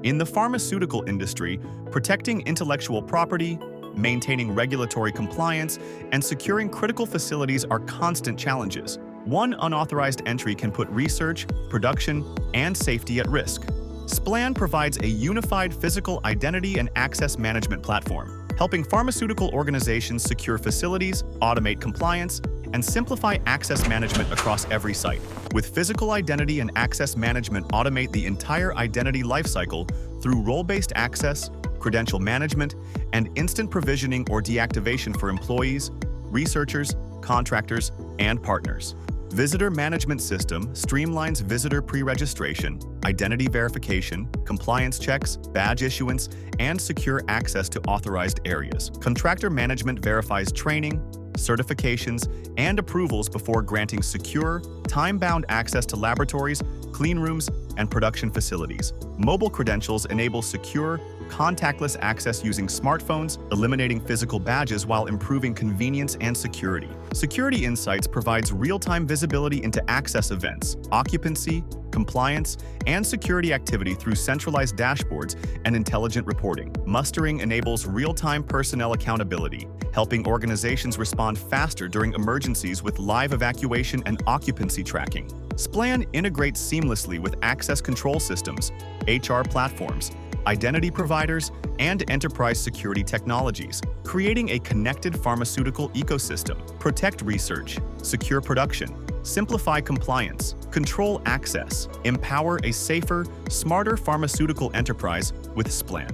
In the pharmaceutical industry, protecting intellectual property, maintaining regulatory compliance, and securing critical facilities are constant challenges. One unauthorized entry can put research, production, and safety at risk. Splan provides a unified physical identity and access management platform, helping pharmaceutical organizations secure facilities, automate compliance, and simplify access management across every site. With physical identity and access management, automate the entire identity lifecycle through role-based access, credential management, and instant provisioning or deactivation for employees, researchers, contractors, and partners. Visitor Management System streamlines visitor pre-registration, identity verification, compliance checks, badge issuance, and secure access to authorized areas. Contractor Management verifies training, certifications, and approvals before granting secure, time-bound access to laboratories, clean rooms, and production facilities. Mobile credentials enable secure, contactless access using smartphones, eliminating physical badges while improving convenience and security. Security Insights provides real-time visibility into access events, occupancy, compliance, and security activity through centralized dashboards and intelligent reporting. Mustering enables real-time personnel accountability, helping organizations respond faster during emergencies with live evacuation and occupancy tracking. Splan integrates seamlessly with access control systems, HR platforms, identity providers, and enterprise security technologies, creating a connected pharmaceutical ecosystem. Protect research, secure production, simplify compliance, control access, empower a safer, smarter pharmaceutical enterprise with Splan.